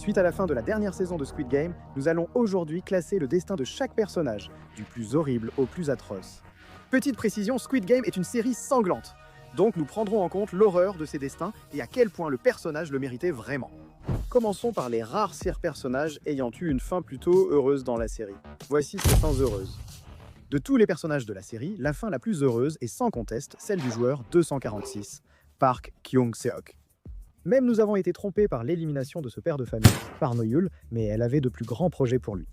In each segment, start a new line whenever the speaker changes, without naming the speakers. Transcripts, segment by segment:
Suite à la fin de la dernière saison de Squid Game, nous allons aujourd'hui classer le destin de chaque personnage, du plus horrible au plus atroce. Petite précision, Squid Game est une série sanglante. Donc nous prendrons en compte l'horreur de ces destins et à quel point le personnage le méritait vraiment. Commençons par les rares personnages ayant eu une fin plutôt heureuse dans la série. Voici ces fins heureuses. De tous les personnages de la série, la fin la plus heureuse est sans conteste celle du joueur 246, Park Kyung-seok. Même nous avons été trompés par l'élimination de ce père de famille par No-Yul, mais elle avait de plus grands projets pour lui.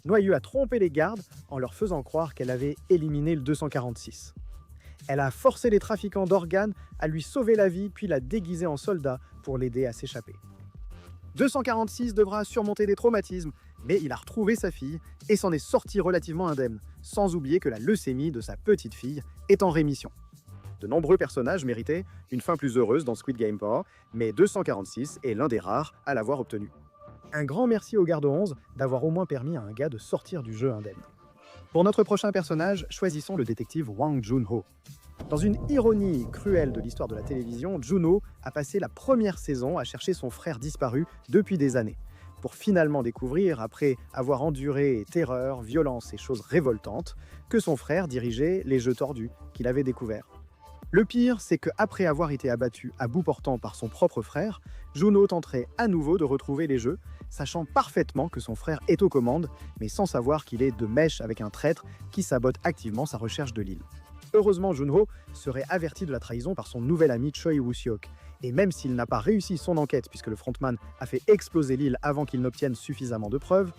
No-Yul a trompé les gardes en leur faisant croire qu'elle avait éliminé le 246. Elle a forcé les trafiquants d'organes à lui sauver la vie puis l'a déguisé en soldat pour l'aider à s'échapper. 246 devra surmonter des traumatismes, mais il a retrouvé sa fille et s'en est sorti relativement indemne, sans oublier que la leucémie de sa petite fille est en rémission. De nombreux personnages méritaient une fin plus heureuse dans Squid Game Power, mais 246 est l'un des rares à l'avoir obtenu. Un grand merci au garde 11 d'avoir au moins permis à un gars de sortir du jeu indemne. Pour notre prochain personnage, choisissons le détective Hwang Jun-ho. Dans une ironie cruelle de l'histoire de la télévision, Jun-ho a passé la première saison à chercher son frère disparu depuis des années, pour finalement découvrir, après avoir enduré terreur, violence et choses révoltantes, que son frère dirigeait les jeux tordus qu'il avait découverts. Le pire, c'est qu'après avoir été abattu à bout portant par son propre frère, Jun-ho tenterait à nouveau de retrouver les jeux, sachant parfaitement que son frère est aux commandes, mais sans savoir qu'il est de mèche avec un traître qui sabote activement sa recherche de l'île. Heureusement, Jun-ho serait averti de la trahison par son nouvel ami Choi Woo-seok, et même s'il n'a pas réussi son enquête puisque le frontman a fait exploser l'île avant qu'il n'obtienne suffisamment de preuves,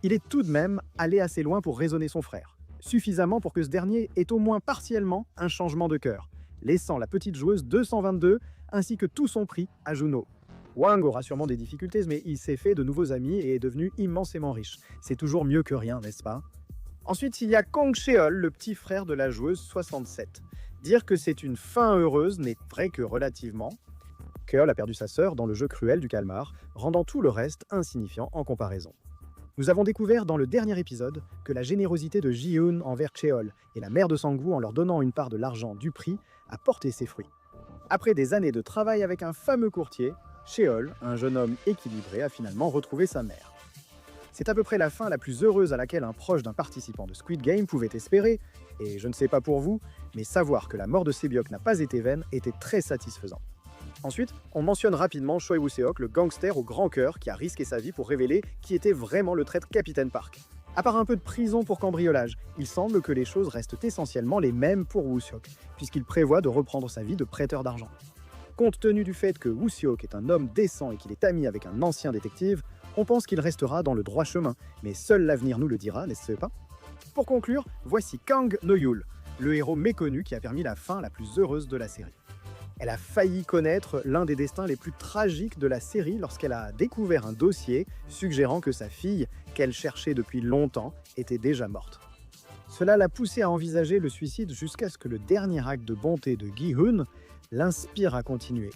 il est tout de même allé assez loin pour raisonner son frère. Suffisamment pour que ce dernier ait au moins partiellement un changement de cœur, laissant la petite joueuse 222 ainsi que tout son prix à Jun-ho. Hwang aura sûrement des difficultés, mais il s'est fait de nouveaux amis et est devenu immensément riche. C'est toujours mieux que rien, n'est-ce pas? Ensuite, il y a Kong Cheol, le petit frère de la joueuse 67. Dire que c'est une fin heureuse n'est vrai que relativement. Cheol a perdu sa sœur dans le jeu cruel du calmar, rendant tout le reste insignifiant en comparaison. Nous avons découvert dans le dernier épisode que la générosité de Ji-Hoon envers Cheol et la mère de Sang-woo en leur donnant une part de l'argent du prix a porté ses fruits. Après des années de travail avec un fameux courtier, Cheol, un jeune homme équilibré, a finalement retrouvé sa mère. C'est à peu près la fin la plus heureuse à laquelle un proche d'un participant de Squid Game pouvait espérer, et je ne sais pas pour vous, mais savoir que la mort de Sebyok n'a pas été vaine était très satisfaisant. Ensuite, on mentionne rapidement Choi Woo-seok, le gangster au grand cœur qui a risqué sa vie pour révéler qui était vraiment le traître Capitaine Park. À part un peu de prison pour cambriolage, il semble que les choses restent essentiellement les mêmes pour Woo-seok, puisqu'il prévoit de reprendre sa vie de prêteur d'argent. Compte tenu du fait que Woo-seok est un homme décent et qu'il est ami avec un ancien détective, on pense qu'il restera dans le droit chemin, mais seul l'avenir nous le dira, n'est-ce pas? Pour conclure, voici Kang No-Yul, le héros méconnu qui a permis la fin la plus heureuse de la série. Elle a failli connaître l'un des destins les plus tragiques de la série lorsqu'elle a découvert un dossier suggérant que sa fille, qu'elle cherchait depuis longtemps, était déjà morte. Cela l'a poussée à envisager le suicide jusqu'à ce que le dernier acte de bonté de Gi-Hoon l'inspire à continuer.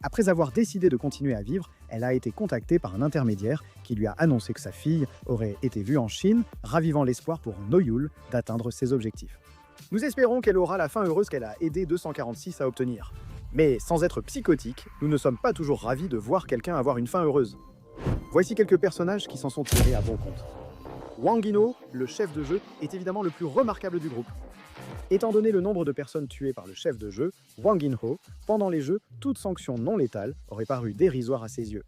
Après avoir décidé de continuer à vivre, elle a été contactée par un intermédiaire qui lui a annoncé que sa fille aurait été vue en Chine, ravivant l'espoir pour No-Yul d'atteindre ses objectifs. Nous espérons qu'elle aura la fin heureuse qu'elle a aidé 246 à obtenir. Mais sans être psychotique, nous ne sommes pas toujours ravis de voir quelqu'un avoir une fin heureuse. Voici quelques personnages qui s'en sont tirés à bon compte. Hwang In-ho, le chef de jeu, est évidemment le plus remarquable du groupe. Étant donné le nombre de personnes tuées par le chef de jeu, Hwang In-ho, pendant les jeux, toute sanction non létale aurait paru dérisoire à ses yeux.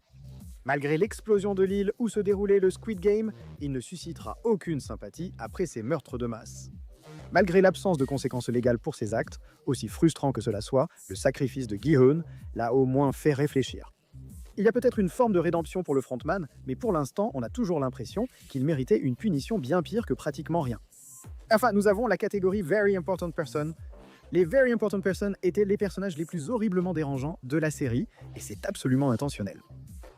Malgré l'explosion de l'île où se déroulait le Squid Game, il ne suscitera aucune sympathie après ces meurtres de masse. Malgré l'absence de conséquences légales pour ses actes, aussi frustrant que cela soit, le sacrifice de Gi-Hoon l'a au moins fait réfléchir. Il y a peut-être une forme de rédemption pour le frontman, mais pour l'instant, on a toujours l'impression qu'il méritait une punition bien pire que pratiquement rien. Enfin, nous avons la catégorie Very Important Person. Les Very Important Person étaient les personnages les plus horriblement dérangeants de la série, et c'est absolument intentionnel.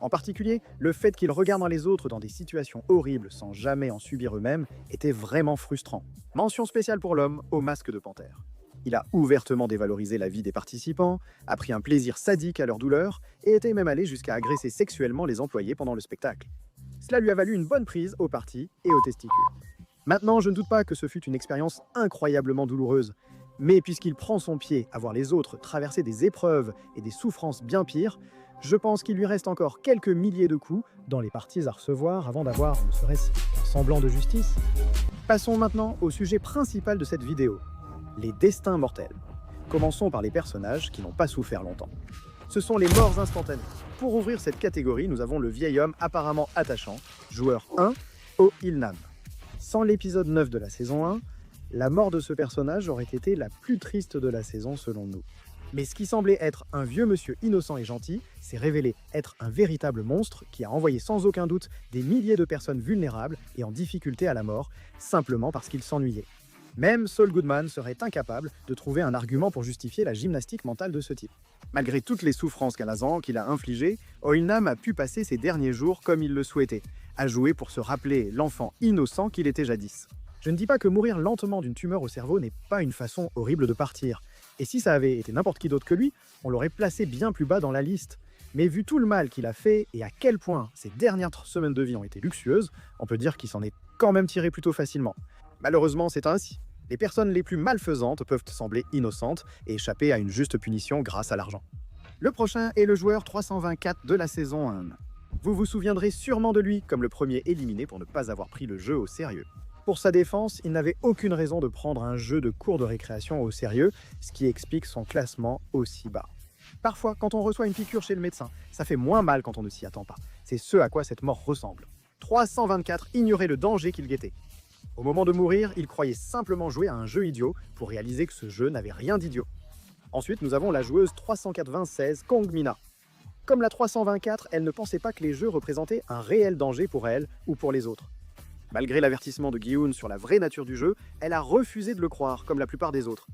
En particulier, le fait qu'ils regardent les autres dans des situations horribles sans jamais en subir eux-mêmes était vraiment frustrant. Mention spéciale pour l'homme au masque de panthère. Il a ouvertement dévalorisé la vie des participants, a pris un plaisir sadique à leur douleur et était même allé jusqu'à agresser sexuellement les employés pendant le spectacle. Cela lui a valu une bonne prise aux parties et aux testicules. Maintenant, je ne doute pas que ce fut une expérience incroyablement douloureuse, mais puisqu'il prend son pied à voir les autres traverser des épreuves et des souffrances bien pires, Je pense qu'il lui reste encore quelques milliers de coups dans les parties à recevoir avant d'avoir ne serait-ce qu'un semblant de justice. Passons maintenant au sujet principal de cette vidéo, les destins mortels. Commençons par les personnages qui n'ont pas souffert longtemps. Ce sont les morts instantanées. Pour ouvrir cette catégorie, nous avons le vieil homme apparemment attachant, joueur 1, Oh-Il-Nam. Sans l'épisode 9 de la saison 1, la mort de ce personnage aurait été la plus triste de la saison selon nous. Mais ce qui semblait être un vieux monsieur innocent et gentil s'est révélé être un véritable monstre qui a envoyé sans aucun doute des milliers de personnes vulnérables et en difficulté à la mort, simplement parce qu'il s'ennuyait. Même Saul Goodman serait incapable de trouver un argument pour justifier la gymnastique mentale de ce type. Malgré toutes les souffrances qu'il a infligées, Oh-Il-Nam a pu passer ses derniers jours comme il le souhaitait, à jouer pour se rappeler l'enfant innocent qu'il était jadis. Je ne dis pas que mourir lentement d'une tumeur au cerveau n'est pas une façon horrible de partir. Et si ça avait été n'importe qui d'autre que lui, on l'aurait placé bien plus bas dans la liste. Mais vu tout le mal qu'il a fait et à quel point ses dernières semaines de vie ont été luxueuses, on peut dire qu'il s'en est quand même tiré plutôt facilement. Malheureusement, c'est ainsi. Les personnes les plus malfaisantes peuvent sembler innocentes et échapper à une juste punition grâce à l'argent. Le prochain est le joueur 324 de la saison 1. Vous vous souviendrez sûrement de lui comme le premier éliminé pour ne pas avoir pris le jeu au sérieux. Pour sa défense, il n'avait aucune raison de prendre un jeu de cours de récréation au sérieux, ce qui explique son classement aussi bas. Parfois, quand on reçoit une piqûre chez le médecin, ça fait moins mal quand on ne s'y attend pas. C'est ce à quoi cette mort ressemble. 324 ignorait le danger qu'il guettait. Au moment de mourir, il croyait simplement jouer à un jeu idiot pour réaliser que ce jeu n'avait rien d'idiot. Ensuite, nous avons la joueuse 396 Kong Mina. Comme la 324, elle ne pensait pas que les jeux représentaient un réel danger pour elle ou pour les autres. Malgré l'avertissement de Gi-Hun sur la vraie nature du jeu, elle a refusé de le croire, comme la plupart des autres.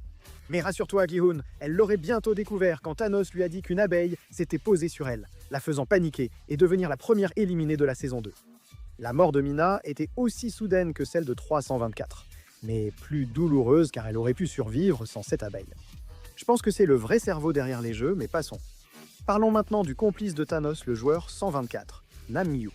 Mais rassure-toi, Gi-Hun, elle l'aurait bientôt découvert quand Thanos lui a dit qu'une abeille s'était posée sur elle, la faisant paniquer et devenir la première éliminée de la saison 2. La mort de Mina était aussi soudaine que celle de 324, mais plus douloureuse car elle aurait pu survivre sans cette abeille. Je pense que c'est le vrai cerveau derrière les jeux, mais passons. Parlons maintenant du complice de Thanos, le joueur 124, Namgyu.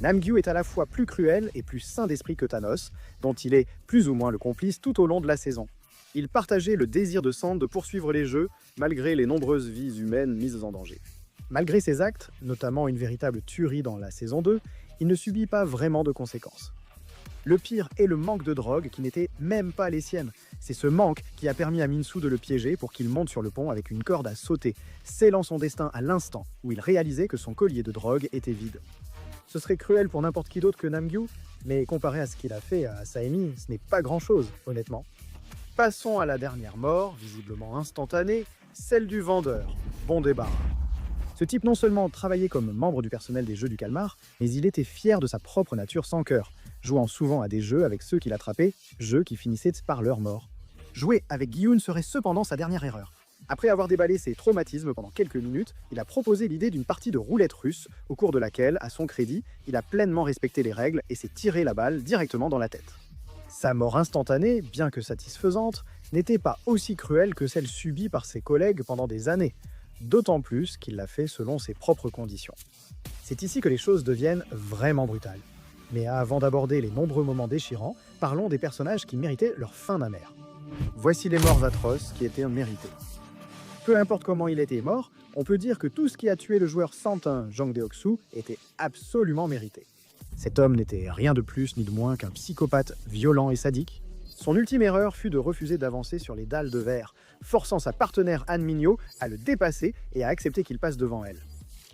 Namgyu est à la fois plus cruel et plus sain d'esprit que Thanos, dont il est plus ou moins le complice tout au long de la saison. Il partageait le désir de Sand de poursuivre les jeux, malgré les nombreuses vies humaines mises en danger. Malgré ses actes, notamment une véritable tuerie dans la saison 2, il ne subit pas vraiment de conséquences. Le pire est le manque de drogue qui n'était même pas les siennes. C'est ce manque qui a permis à Minsu de le piéger pour qu'il monte sur le pont avec une corde à sauter, scellant son destin à l'instant où il réalisait que son collier de drogue était vide. Ce serait cruel pour n'importe qui d'autre que Namgyu, mais comparé à ce qu'il a fait à Saemi, ce n'est pas grand-chose, honnêtement. Passons à la dernière mort, visiblement instantanée, celle du vendeur. Bon débarras. Ce type non seulement travaillait comme membre du personnel des Jeux du Calmar, mais il était fier de sa propre nature sans cœur, jouant souvent à des jeux avec ceux qu'il attrapait, jeux qui finissaient par leur mort. Jouer avec Gi-Hun serait cependant sa dernière erreur. Après avoir déballé ses traumatismes pendant quelques minutes, il a proposé l'idée d'une partie de roulette russe, au cours de laquelle, à son crédit, il a pleinement respecté les règles et s'est tiré la balle directement dans la tête. Sa mort instantanée, bien que satisfaisante, n'était pas aussi cruelle que celle subie par ses collègues pendant des années, d'autant plus qu'il l'a fait selon ses propres conditions. C'est ici que les choses deviennent vraiment brutales. Mais avant d'aborder les nombreux moments déchirants, parlons des personnages qui méritaient leur fin amère. Voici les morts atroces qui étaient méritées. Peu importe comment il était mort, on peut dire que tout ce qui a tué le joueur 101 Jang Deok-soo était absolument mérité. Cet homme n'était rien de plus ni de moins qu'un psychopathe violent et sadique. Son ultime erreur fut de refuser d'avancer sur les dalles de verre, forçant sa partenaire Han Minyo à le dépasser et à accepter qu'il passe devant elle.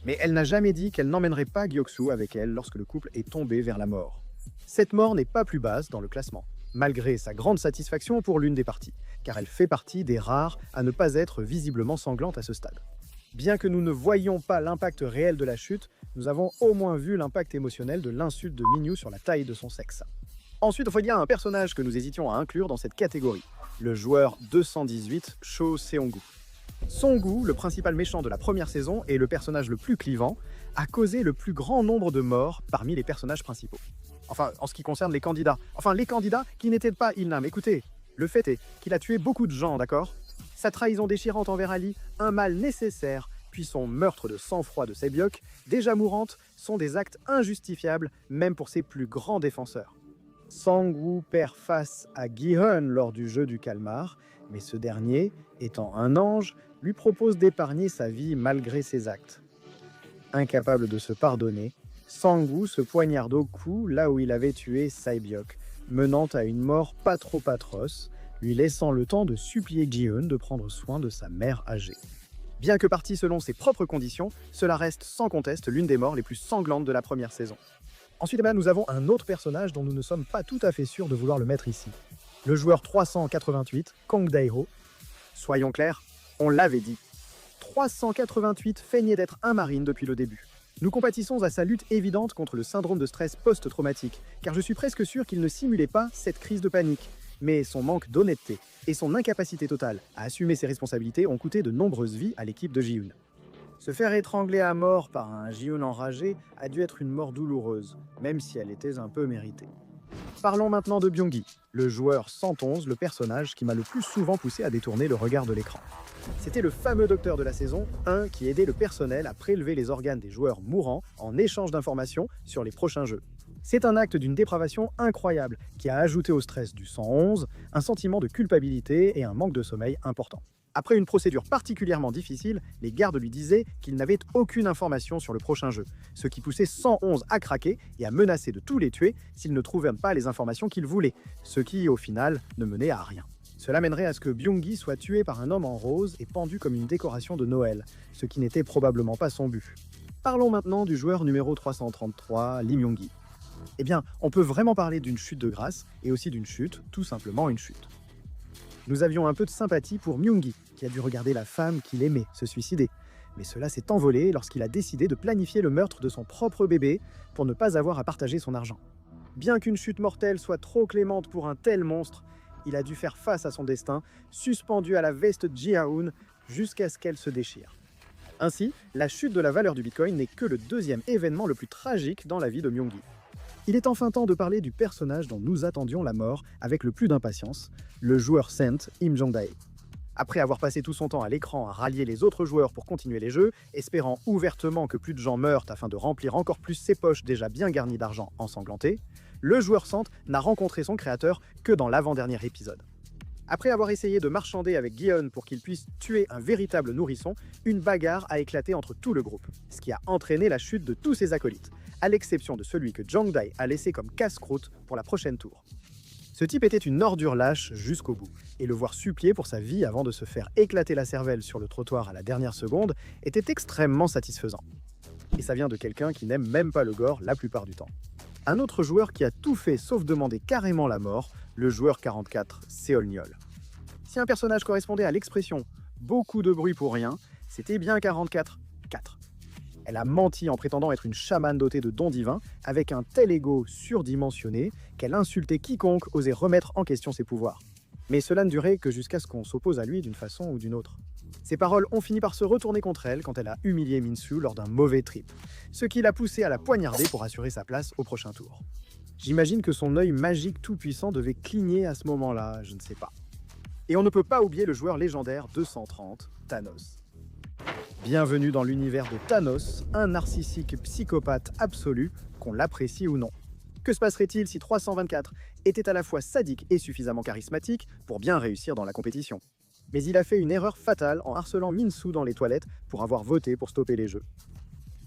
Mais elle n'a jamais dit qu'elle n'emmènerait pas Gyoksu avec elle lorsque le couple est tombé vers la mort. Cette mort n'est pas plus basse dans le classement, malgré sa grande satisfaction pour l'une des parties, car elle fait partie des rares à ne pas être visiblement sanglante à ce stade. Bien que nous ne voyions pas l'impact réel de la chute, nous avons au moins vu l'impact émotionnel de l'insulte de Minyu sur la taille de son sexe. Ensuite, il y a un personnage que nous hésitions à inclure dans cette catégorie, le joueur 218 Cho Seong-gu. Song-gu, le principal méchant de la première saison et le personnage le plus clivant, a causé le plus grand nombre de morts parmi les personnages principaux. Enfin, en ce qui concerne les candidats. Enfin, les candidats qui n'étaient pas Il-Nam. Écoutez, le fait est qu'il a tué beaucoup de gens, d'accord ? Sa trahison déchirante envers Ali, un mal nécessaire, puis son meurtre de sang-froid de Sebiok, déjà mourante, sont des actes injustifiables, même pour ses plus grands défenseurs. Sang-gu perd face à Gi-Hun lors du jeu du calmar, mais ce dernier, étant un ange, lui propose d'épargner sa vie malgré ses actes. Incapable de se pardonner, Sang-woo se poignarde au cou là où il avait tué Sae-byok, menant à une mort pas trop atroce, lui laissant le temps de supplier Ji-eun de prendre soin de sa mère âgée. Bien que parti selon ses propres conditions, cela reste sans conteste l'une des morts les plus sanglantes de la première saison. Ensuite, nous avons un autre personnage dont nous ne sommes pas tout à fait sûrs de vouloir le mettre ici. Le joueur 388, Kang Dae-ho. Soyons clairs, on l'avait dit. 388 feignait d'être un marine depuis le début. Nous compatissons à sa lutte évidente contre le syndrome de stress post-traumatique, car je suis presque sûr qu'il ne simulait pas cette crise de panique. Mais son manque d'honnêteté et son incapacité totale à assumer ses responsabilités ont coûté de nombreuses vies à l'équipe de Ji-eun. Se faire étrangler à mort par un Ji-eun enragé a dû être une mort douloureuse, même si elle était un peu méritée. Parlons maintenant de Byung-gi, le joueur 111, le personnage qui m'a le plus souvent poussé à détourner le regard de l'écran. C'était le fameux docteur de la saison 1 qui aidait le personnel à prélever les organes des joueurs mourants en échange d'informations sur les prochains jeux. C'est un acte d'une dépravation incroyable qui a ajouté au stress du 111 un sentiment de culpabilité et un manque de sommeil important. Après une procédure particulièrement difficile, les gardes lui disaient qu'il n'avait aucune information sur le prochain jeu, ce qui poussait 111 à craquer et à menacer de tous les tuer s'ils ne trouvaient pas les informations qu'il voulait, ce qui, au final, ne menait à rien. Cela mènerait à ce que Byung-gi soit tué par un homme en rose et pendu comme une décoration de Noël, ce qui n'était probablement pas son but. Parlons maintenant du joueur numéro 333, Lee Myung-gi. Eh bien, on peut vraiment parler d'une chute de grâce et aussi d'une chute, tout simplement une chute. Nous avions un peu de sympathie pour Myung-gi, qui a dû regarder la femme qu'il aimait se suicider. Mais cela s'est envolé lorsqu'il a décidé de planifier le meurtre de son propre bébé pour ne pas avoir à partager son argent. Bien qu'une chute mortelle soit trop clémente pour un tel monstre, il a dû faire face à son destin, suspendu à la veste Ji-eun jusqu'à ce qu'elle se déchire. Ainsi, la chute de la valeur du Bitcoin n'est que le deuxième événement le plus tragique dans la vie de Myung-gi. Il est enfin temps de parler du personnage dont nous attendions la mort avec le plus d'impatience, le joueur Saint, Im Jong-dae. Après avoir passé tout son temps à l'écran à rallier les autres joueurs pour continuer les jeux, espérant ouvertement que plus de gens meurent afin de remplir encore plus ses poches déjà bien garnies d'argent ensanglantées, le joueur Saint n'a rencontré son créateur que dans l'avant-dernier épisode. Après avoir essayé de marchander avec Gi-eun pour qu'il puisse tuer un véritable nourrisson, une bagarre a éclaté entre tout le groupe, ce qui a entraîné la chute de tous ses acolytes, à l'exception de celui que Jong-dae a laissé comme casse-croûte pour la prochaine tour. Ce type était une ordure lâche jusqu'au bout, et le voir supplier pour sa vie avant de se faire éclater la cervelle sur le trottoir à la dernière seconde était extrêmement satisfaisant. Et ça vient de quelqu'un qui n'aime même pas le gore la plupart du temps. Un autre joueur qui a tout fait sauf demander carrément la mort, le joueur 44, Seolniol. Si un personnage correspondait à l'expression « beaucoup de bruit pour rien », c'était bien 44, 4. Elle a menti en prétendant être une chamane dotée de dons divins, avec un tel ego surdimensionné qu'elle insultait quiconque osait remettre en question ses pouvoirs. Mais cela ne durait que jusqu'à ce qu'on s'oppose à lui d'une façon ou d'une autre. Ses paroles ont fini par se retourner contre elle quand elle a humilié Min-soo lors d'un mauvais trip, ce qui l'a poussé à la poignarder pour assurer sa place au prochain tour. J'imagine que son œil magique tout-puissant devait cligner à ce moment-là, je ne sais pas. Et on ne peut pas oublier le joueur légendaire 230, Thanos. Bienvenue dans l'univers de Thanos, un narcissique psychopathe absolu, qu'on l'apprécie ou non. Que se passerait-il si 324 était à la fois sadique et suffisamment charismatique pour bien réussir dans la compétition? Mais il a fait une erreur fatale en harcelant Min-soo dans les toilettes pour avoir voté pour stopper les jeux.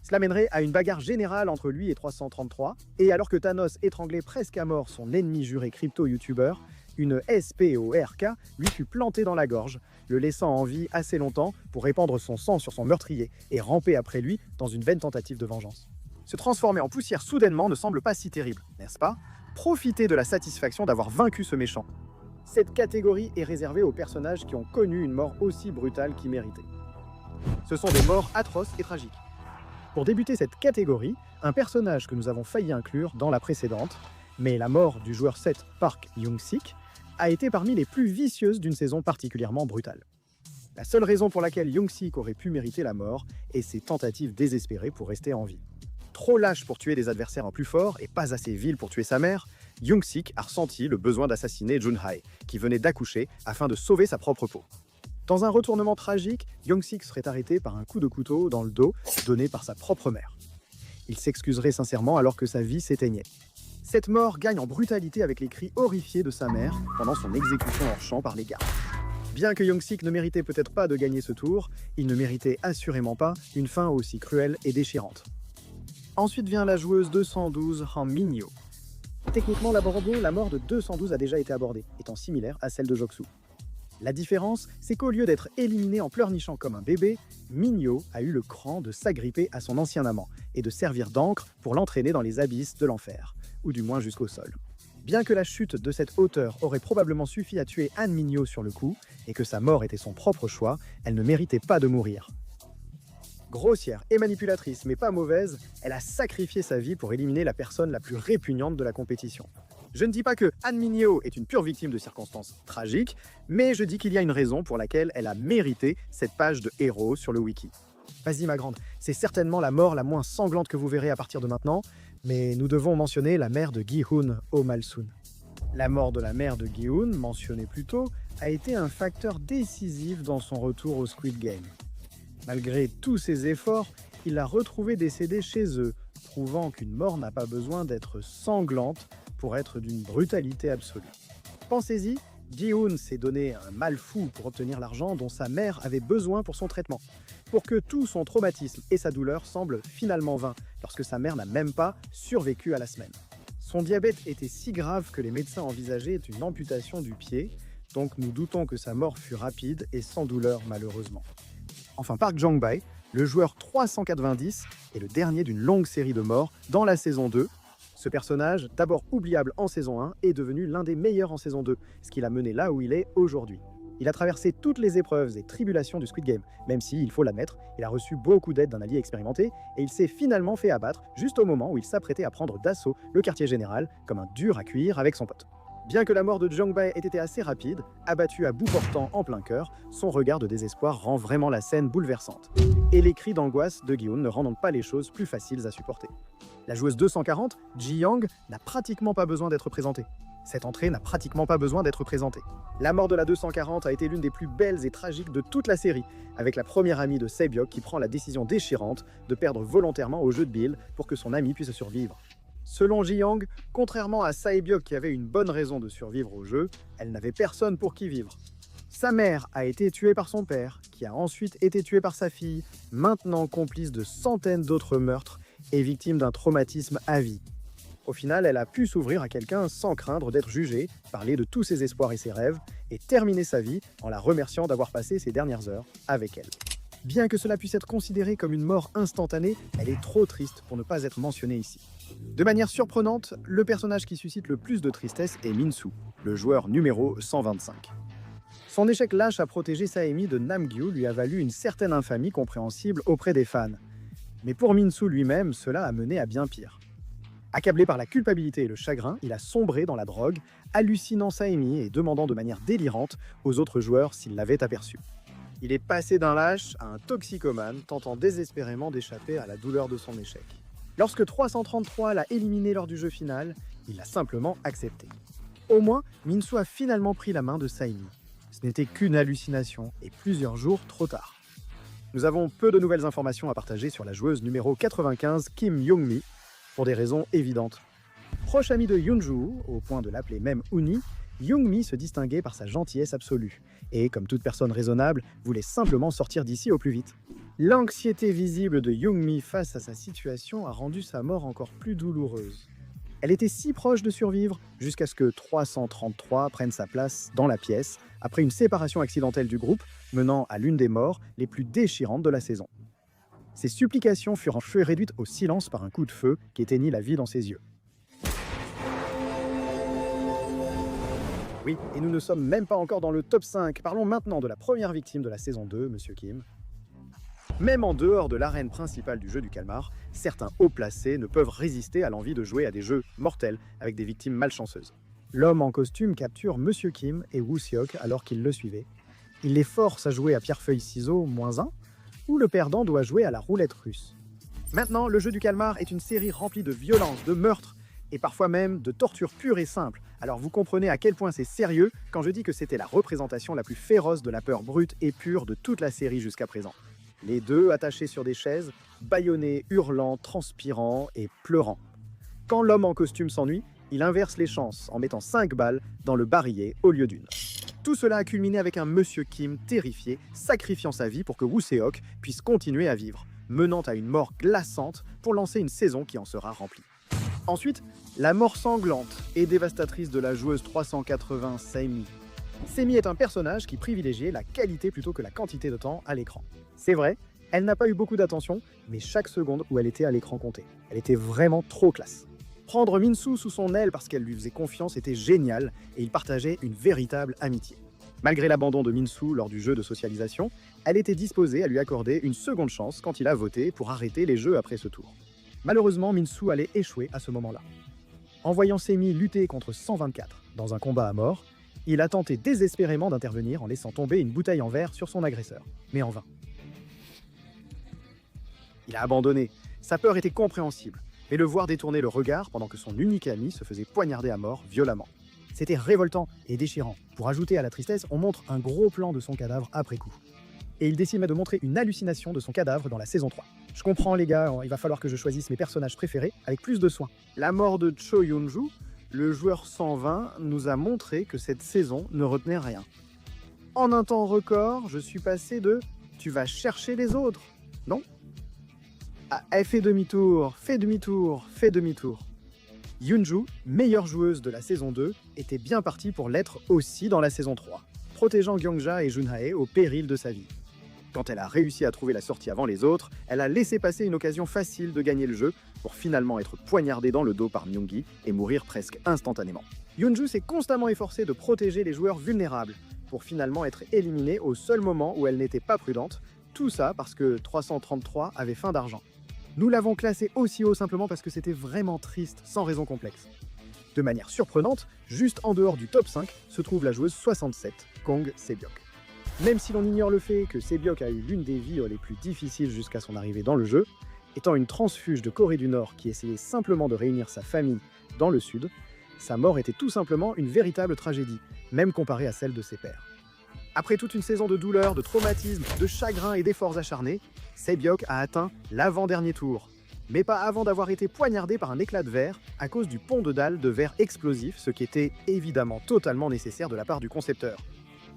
Cela mènerait à une bagarre générale entre lui et 333, et alors que Thanos étranglait presque à mort son ennemi juré crypto-youtubeur, une SPORK lui fut plantée dans la gorge, le laissant en vie assez longtemps pour répandre son sang sur son meurtrier et ramper après lui dans une vaine tentative de vengeance. Se transformer en poussière soudainement ne semble pas si terrible, n'est-ce pas? Profitez de la satisfaction d'avoir vaincu ce méchant. Cette catégorie est réservée aux personnages qui ont connu une mort aussi brutale qu'ils méritaient. Ce sont des morts atroces et tragiques. Pour débuter cette catégorie, un personnage que nous avons failli inclure dans la précédente, mais la mort du joueur 7 Park Young-sik a été parmi les plus vicieuses d'une saison particulièrement brutale. La seule raison pour laquelle Young-sik aurait pu mériter la mort est ses tentatives désespérées pour rester en vie. Trop lâche pour tuer des adversaires en plus fort et pas assez vil pour tuer sa mère, Young-sik a ressenti le besoin d'assassiner Jun-hae, qui venait d'accoucher, afin de sauver sa propre peau. Dans un retournement tragique, Young-sik serait arrêté par un coup de couteau dans le dos donné par sa propre mère. Il s'excuserait sincèrement alors que sa vie s'éteignait. Cette mort gagne en brutalité avec les cris horrifiés de sa mère pendant son exécution hors champ par les gardes. Bien que Young-sik ne méritait peut-être pas de gagner ce tour, il ne méritait assurément pas une fin aussi cruelle et déchirante. Ensuite vient la joueuse 212 Han Min-yo. Techniquement, la mort de 212 a déjà été abordée, étant similaire à celle de Joksu. La différence, c'est qu'au lieu d'être éliminé en pleurnichant comme un bébé, Min-yo a eu le cran de s'agripper à son ancien amant et de servir d'encre pour l'entraîner dans les abysses de l'enfer, ou du moins jusqu'au sol. Bien que la chute de cette hauteur aurait probablement suffi à tuer Han Min-yo sur le coup, et que sa mort était son propre choix, elle ne méritait pas de mourir. Grossière et manipulatrice, mais pas mauvaise, elle a sacrifié sa vie pour éliminer la personne la plus répugnante de la compétition. Je ne dis pas que Han Min-yo est une pure victime de circonstances tragiques, mais je dis qu'il y a une raison pour laquelle elle a mérité cette page de héros sur le wiki. Vas-y ma grande, c'est certainement la mort la moins sanglante que vous verrez à partir de maintenant, mais nous devons mentionner la mère de Gi-hun, Oh Mal-sun. La mort de la mère de Gi-hun, mentionnée plus tôt, a été un facteur décisif dans son retour au Squid Game. Malgré tous ses efforts, il l'a retrouvée décédée chez eux, prouvant qu'une mort n'a pas besoin d'être sanglante pour être d'une brutalité absolue. Pensez-y, Gi-hun s'est donné un mal fou pour obtenir l'argent dont sa mère avait besoin pour son traitement, pour que tout son traumatisme et sa douleur semblent finalement vains, lorsque sa mère n'a même pas survécu à la semaine. Son diabète était si grave que les médecins envisageaient une amputation du pied, donc nous doutons que sa mort fut rapide et sans douleur malheureusement. Enfin, Park Jong-bae, le joueur 390, est le dernier d'une longue série de morts dans la saison 2. Ce personnage, d'abord oubliable en saison 1, est devenu l'un des meilleurs en saison 2, ce qui l'a mené là où il est aujourd'hui. Il a traversé toutes les épreuves et tribulations du Squid Game, même si, il faut l'admettre, il a reçu beaucoup d'aide d'un allié expérimenté, et il s'est finalement fait abattre juste au moment où il s'apprêtait à prendre d'assaut le quartier général, comme un dur à cuire avec son pote. Bien que la mort de Jong-bae ait été assez rapide, abattu à bout portant en plein cœur, son regard de désespoir rend vraiment la scène bouleversante. Et les cris d'angoisse de Gi-hun ne rendent pas les choses plus faciles à supporter. La joueuse 240, Ji-young, n'a pratiquement pas besoin d'être présentée. Cette entrée n'a pratiquement pas besoin d'être présentée. La mort de la 240 a été l'une des plus belles et tragiques de toute la série, avec la première amie de Sae-byok qui prend la décision déchirante de perdre volontairement au jeu de Bill pour que son ami puisse survivre. Selon Ji-young, contrairement à Sae-byok qui avait une bonne raison de survivre au jeu, elle n'avait personne pour qui vivre. Sa mère a été tuée par son père, qui a ensuite été tué par sa fille, maintenant complice de centaines d'autres meurtres et victime d'un traumatisme à vie. Au final, elle a pu s'ouvrir à quelqu'un sans craindre d'être jugée, parler de tous ses espoirs et ses rêves, et terminer sa vie en la remerciant d'avoir passé ses dernières heures avec elle. Bien que cela puisse être considéré comme une mort instantanée, elle est trop triste pour ne pas être mentionnée ici. De manière surprenante, le personnage qui suscite le plus de tristesse est Min-soo, le joueur numéro 125. Son échec lâche à protéger Sae-mi de Nam-gyu lui a valu une certaine infamie compréhensible auprès des fans. Mais pour Min-soo lui-même, cela a mené à bien pire. Accablé par la culpabilité et le chagrin, il a sombré dans la drogue, hallucinant Sae-mi et demandant de manière délirante aux autres joueurs s'ils l'avaient aperçu. Il est passé d'un lâche à un toxicomane, tentant désespérément d'échapper à la douleur de son échec. Lorsque 333 l'a éliminé lors du jeu final, il l'a simplement accepté. Au moins, Min-soo a finalement pris la main de Sae-mi. Ce n'était qu'une hallucination, et plusieurs jours trop tard. Nous avons peu de nouvelles informations à partager sur la joueuse numéro 95, Kim Young-mi, pour des raisons évidentes. Proche amie de Yoon-joo, au point de l'appeler même Uni, Young-mi se distinguait par sa gentillesse absolue, et, comme toute personne raisonnable, voulait simplement sortir d'ici au plus vite. L'anxiété visible de Young-mi face à sa situation a rendu sa mort encore plus douloureuse. Elle était si proche de survivre, jusqu'à ce que 333 prenne sa place dans la pièce, après une séparation accidentelle du groupe, menant à l'une des morts les plus déchirantes de la saison. Ses supplications furent en feu réduites au silence par un coup de feu qui éteignit la vie dans ses yeux. Oui, et nous ne sommes même pas encore dans le top 5. Parlons maintenant de la première victime de la saison 2, Monsieur Kim. Même en dehors de l'arène principale du jeu du calmar, certains hauts placés ne peuvent résister à l'envie de jouer à des jeux mortels avec des victimes malchanceuses. L'homme en costume capture Monsieur Kim et Woo-seok alors qu'ils le suivaient. Il les force à jouer à pierre-feuille-ciseaux -1, où le perdant doit jouer à la roulette russe. Maintenant, le jeu du calmar est une série remplie de violence, de meurtres, et parfois même de torture pure et simple. Alors vous comprenez à quel point c'est sérieux quand je dis que c'était la représentation la plus féroce de la peur brute et pure de toute la série jusqu'à présent. Les deux attachés sur des chaises, bâillonnés, hurlant, transpirant et pleurant. Quand l'homme en costume s'ennuie, il inverse les chances en mettant 5 balles dans le barillet au lieu d'une. Tout cela a culminé avec un Monsieur Kim terrifié, sacrifiant sa vie pour que Woo Se-ok puisse continuer à vivre, menant à une mort glaçante pour lancer une saison qui en sera remplie. Ensuite, la mort sanglante et dévastatrice de la joueuse 380 Saemi. Saemi est un personnage qui privilégiait la qualité plutôt que la quantité de temps à l'écran. C'est vrai, elle n'a pas eu beaucoup d'attention, mais chaque seconde où elle était à l'écran comptait. Elle était vraiment trop classe. Prendre Min-soo sous son aile parce qu'elle lui faisait confiance était génial et ils partageaient une véritable amitié. Malgré l'abandon de Min-soo lors du jeu de socialisation, elle était disposée à lui accorder une seconde chance quand il a voté pour arrêter les jeux après ce tour. Malheureusement, Min-soo allait échouer à ce moment-là. En voyant Saemi lutter contre 124 dans un combat à mort, il a tenté désespérément d'intervenir en laissant tomber une bouteille en verre sur son agresseur, mais en vain. Il a abandonné. Sa peur était compréhensible, mais le voir détourner le regard pendant que son unique ami se faisait poignarder à mort violemment. C'était révoltant et déchirant. Pour ajouter à la tristesse, on montre un gros plan de son cadavre après coup. Et il décide de montrer une hallucination de son cadavre dans la saison 3. Je comprends les gars, il va falloir que je choisisse mes personnages préférés avec plus de soin. La mort de Cho Yoon-ju, le joueur 120, nous a montré que cette saison ne retenait rien. En un temps record, je suis passé de « tu vas chercher les autres », non ? Ah, elle fait demi-tour, fait demi-tour, fait demi-tour. Yoon-ju, meilleure joueuse de la saison 2, était bien partie pour l'être aussi dans la saison 3, protégeant Gyeongja et Junhae au péril de sa vie. Quand elle a réussi à trouver la sortie avant les autres, elle a laissé passer une occasion facile de gagner le jeu pour finalement être poignardée dans le dos par Myung-gi et mourir presque instantanément. Yoon-ju s'est constamment efforcée de protéger les joueurs vulnérables pour finalement être éliminée au seul moment où elle n'était pas prudente, tout ça parce que 333 avait faim d'argent. Nous l'avons classée aussi haut simplement parce que c'était vraiment triste, sans raison complexe. De manière surprenante, juste en dehors du top 5 se trouve la joueuse 67, Kong Se-byok. Même si l'on ignore le fait que Se-byok a eu l'une des vies les plus difficiles jusqu'à son arrivée dans le jeu, étant une transfuge de Corée du Nord qui essayait simplement de réunir sa famille dans le Sud, sa mort était tout simplement une véritable tragédie, même comparée à celle de ses pères. Après toute une saison de douleur, de traumatisme, de chagrin et d'efforts acharnés, Se-byok a atteint l'avant-dernier tour. Mais pas avant d'avoir été poignardé par un éclat de verre à cause du pont de dalle de verre explosif, ce qui était évidemment totalement nécessaire de la part du concepteur.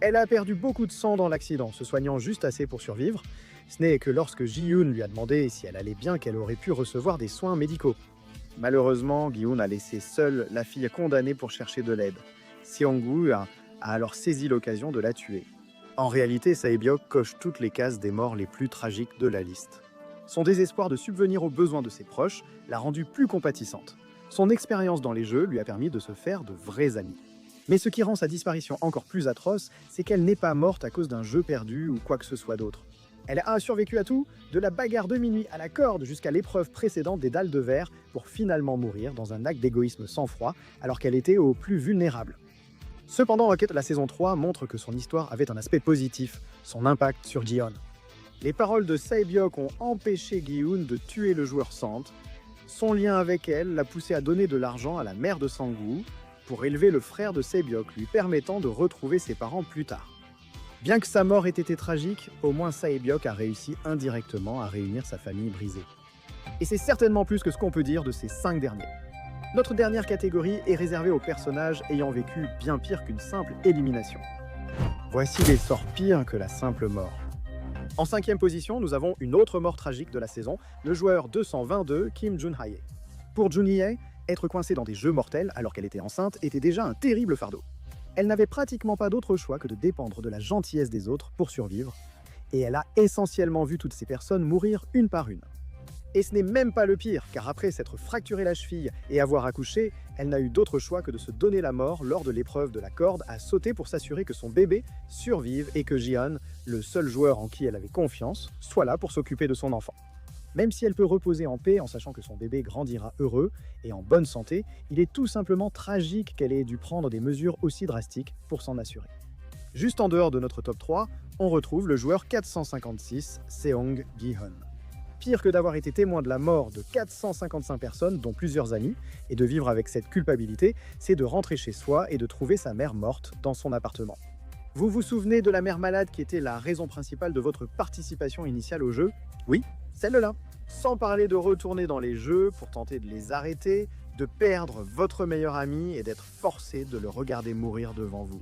Elle a perdu beaucoup de sang dans l'accident, se soignant juste assez pour survivre. Ce n'est que lorsque Ji-yoon lui a demandé si elle allait bien qu'elle aurait pu recevoir des soins médicaux. Malheureusement, Gi-yoon a laissé seule la fille condamnée pour chercher de l'aide. Seong-gu a alors saisi l'occasion de la tuer. En réalité, Se-byok coche toutes les cases des morts les plus tragiques de la liste. Son désespoir de subvenir aux besoins de ses proches l'a rendue plus compatissante. Son expérience dans les jeux lui a permis de se faire de vrais amis. Mais ce qui rend sa disparition encore plus atroce, c'est qu'elle n'est pas morte à cause d'un jeu perdu ou quoi que ce soit d'autre. Elle a survécu à tout, de la bagarre de minuit à la corde jusqu'à l'épreuve précédente des dalles de verre pour finalement mourir dans un acte d'égoïsme sans froid alors qu'elle était au plus vulnérable. Cependant, Rocket, la saison 3 montre que son histoire avait un aspect positif, son impact sur Ji-yeon. Les paroles de Se-byok ont empêché Gi-yoon de tuer le joueur Sant. Son lien avec elle l'a poussé à donner de l'argent à la mère de Sang-woo pour élever le frère de Se-byok, lui permettant de retrouver ses parents plus tard. Bien que sa mort ait été tragique, au moins Se-byok a réussi indirectement à réunir sa famille brisée. Et c'est certainement plus que ce qu'on peut dire de ces 5 derniers. Notre dernière catégorie est réservée aux personnages ayant vécu bien pire qu'une simple élimination. Voici les sorts pires que la simple mort. En 5e position, nous avons une autre mort tragique de la saison, le joueur 222 Kim Junhae. Pour Junhae, être coincée dans des jeux mortels alors qu'elle était enceinte était déjà un terrible fardeau. Elle n'avait pratiquement pas d'autre choix que de dépendre de la gentillesse des autres pour survivre, et elle a essentiellement vu toutes ces personnes mourir une par une. Et ce n'est même pas le pire, car après s'être fracturé la cheville et avoir accouché, elle n'a eu d'autre choix que de se donner la mort lors de l'épreuve de la corde à sauter pour s'assurer que son bébé survive et que Ji-yeon, le seul joueur en qui elle avait confiance, soit là pour s'occuper de son enfant. Même si elle peut reposer en paix en sachant que son bébé grandira heureux et en bonne santé, il est tout simplement tragique qu'elle ait dû prendre des mesures aussi drastiques pour s'en assurer. Juste en dehors de notre top 3, on retrouve le joueur 456, Seong Gi-hun. Pire que d'avoir été témoin de la mort de 455 personnes, dont plusieurs amis, et de vivre avec cette culpabilité, c'est de rentrer chez soi et de trouver sa mère morte dans son appartement. Vous vous souvenez de la mère malade qui était la raison principale de votre participation initiale au jeu? Oui, celle-là. Sans parler de retourner dans les jeux pour tenter de les arrêter, de perdre votre meilleur ami et d'être forcé de le regarder mourir devant vous.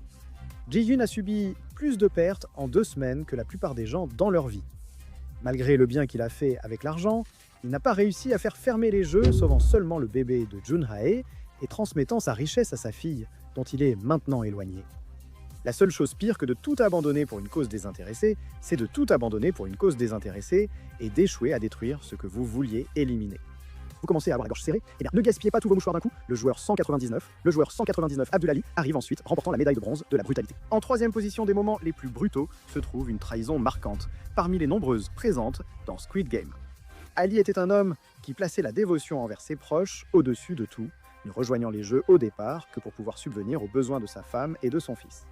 Ji-Hyun a subi plus de pertes en 2 semaines que la plupart des gens dans leur vie. Malgré le bien qu'il a fait avec l'argent, il n'a pas réussi à faire fermer les jeux, sauvant seulement le bébé de Jun-hae et transmettant sa richesse à sa fille, dont il est maintenant éloigné. La seule chose pire que de tout abandonner pour une cause désintéressée, c'est de tout abandonner pour une cause désintéressée et d'échouer à détruire ce que vous vouliez éliminer. Vous commencez à avoir la gorge serrée, eh bien ne gaspillez pas tous vos mouchoirs d'un coup. Le joueur 199 Abdulali arrive ensuite, remportant la médaille de bronze de la brutalité. En 3e position des moments les plus brutaux se trouve une trahison marquante, parmi les nombreuses présentes dans Squid Game. Ali était un homme qui plaçait la dévotion envers ses proches au-dessus de tout, ne rejoignant les jeux au départ que pour pouvoir subvenir aux besoins de sa femme et de son fils.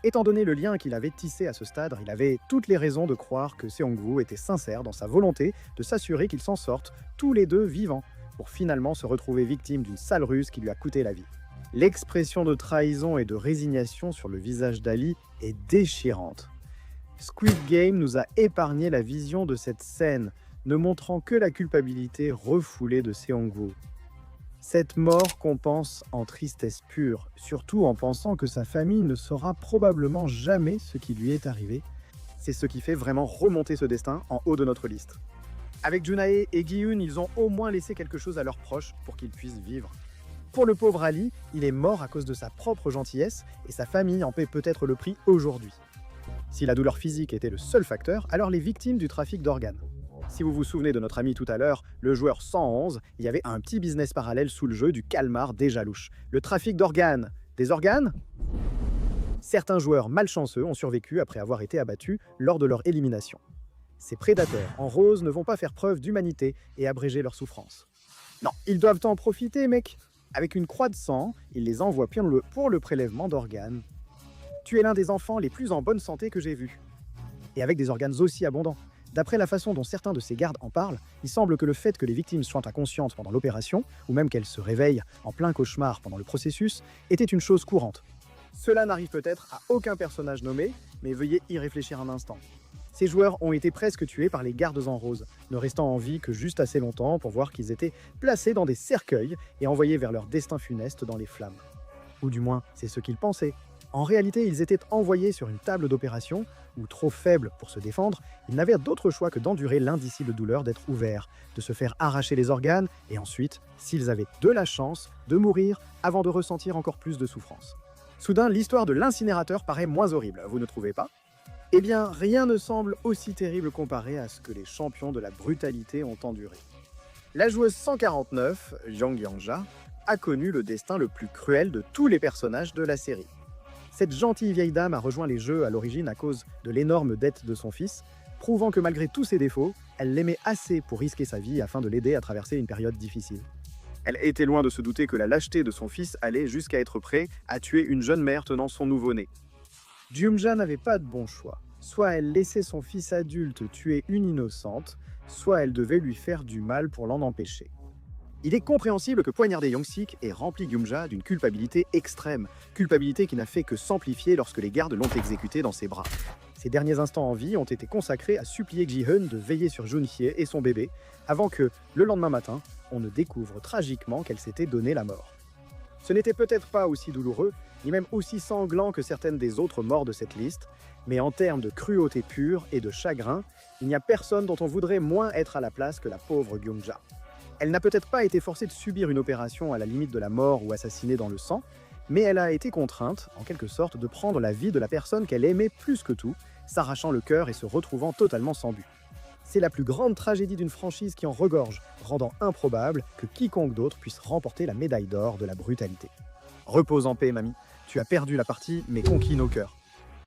Étant donné le lien qu'il avait tissé à ce stade, il avait toutes les raisons de croire que Seong-woo était sincère dans sa volonté de s'assurer qu'ils s'en sortent tous les deux vivants, pour finalement se retrouver victime d'une sale ruse qui lui a coûté la vie. L'expression de trahison et de résignation sur le visage d'Ali est déchirante. Squid Game nous a épargné la vision de cette scène, ne montrant que la culpabilité refoulée de Seong-woo. Cette mort compense en tristesse pure, surtout en pensant que sa famille ne saura probablement jamais ce qui lui est arrivé. C'est ce qui fait vraiment remonter ce destin en haut de notre liste. Avec Jun-hae et Gi-Hyun, ils ont au moins laissé quelque chose à leurs proches pour qu'ils puissent vivre. Pour le pauvre Ali, il est mort à cause de sa propre gentillesse et sa famille en paie peut-être le prix aujourd'hui. Si la douleur physique était le seul facteur, alors les victimes du trafic d'organes. Si vous vous souvenez de notre ami tout à l'heure, le joueur 111, il y avait un petit business parallèle sous le jeu du calmar déjà louche. Le trafic d'organes. Des organes ? Certains joueurs malchanceux ont survécu après avoir été abattus lors de leur élimination. Ces prédateurs en rose ne vont pas faire preuve d'humanité et abréger leur souffrance. Non, ils doivent en profiter, mec. Avec une croix de sang, ils les envoient pour le prélèvement d'organes. Tu es l'un des enfants les plus en bonne santé que j'ai vus. Et avec des organes aussi abondants. D'après la façon dont certains de ces gardes en parlent, il semble que le fait que les victimes soient inconscientes pendant l'opération, ou même qu'elles se réveillent en plein cauchemar pendant le processus, était une chose courante. Cela n'arrive peut-être à aucun personnage nommé, mais veuillez y réfléchir un instant. Ces joueurs ont été presque tués par les gardes en rose, ne restant en vie que juste assez longtemps pour voir qu'ils étaient placés dans des cercueils et envoyés vers leur destin funeste dans les flammes. Ou du moins, c'est ce qu'ils pensaient. En réalité, ils étaient envoyés sur une table d'opération où, trop faibles pour se défendre, ils n'avaient d'autre choix que d'endurer l'indicible douleur d'être ouverts, de se faire arracher les organes et ensuite, s'ils avaient de la chance, de mourir avant de ressentir encore plus de souffrance. Soudain, l'histoire de l'incinérateur paraît moins horrible, vous ne trouvez pas ? Eh bien, rien ne semble aussi terrible comparé à ce que les champions de la brutalité ont enduré. La joueuse 149, Jang Yang-ja, a connu le destin le plus cruel de tous les personnages de la série. Cette gentille vieille dame a rejoint les jeux à l'origine à cause de l'énorme dette de son fils, prouvant que malgré tous ses défauts, elle l'aimait assez pour risquer sa vie afin de l'aider à traverser une période difficile. Elle était loin de se douter que la lâcheté de son fils allait jusqu'à être prêt à tuer une jeune mère tenant son nouveau-né. Jung-ja n'avait pas de bon choix. Soit elle laissait son fils adulte tuer une innocente, soit elle devait lui faire du mal pour l'en empêcher. Il est compréhensible que poignarder Young-sik ait rempli Gyum-ja d'une culpabilité extrême, culpabilité qui n'a fait que s'amplifier lorsque les gardes l'ont exécuté dans ses bras. Ses derniers instants en vie ont été consacrés à supplier Ji-Hyun de veiller sur Jun-hye et son bébé, avant que, le lendemain matin, on ne découvre tragiquement qu'elle s'était donné la mort. Ce n'était peut-être pas aussi douloureux, ni même aussi sanglant que certaines des autres morts de cette liste, mais en termes de cruauté pure et de chagrin, il n'y a personne dont on voudrait moins être à la place que la pauvre Gyung-ja. Elle n'a peut-être pas été forcée de subir une opération à la limite de la mort ou assassinée dans le sang, mais elle a été contrainte, en quelque sorte, de prendre la vie de la personne qu'elle aimait plus que tout, s'arrachant le cœur et se retrouvant totalement sans but. C'est la plus grande tragédie d'une franchise qui en regorge, rendant improbable que quiconque d'autre puisse remporter la médaille d'or de la brutalité. Repose en paix, mamie. Tu as perdu la partie, mais conquis nos cœurs.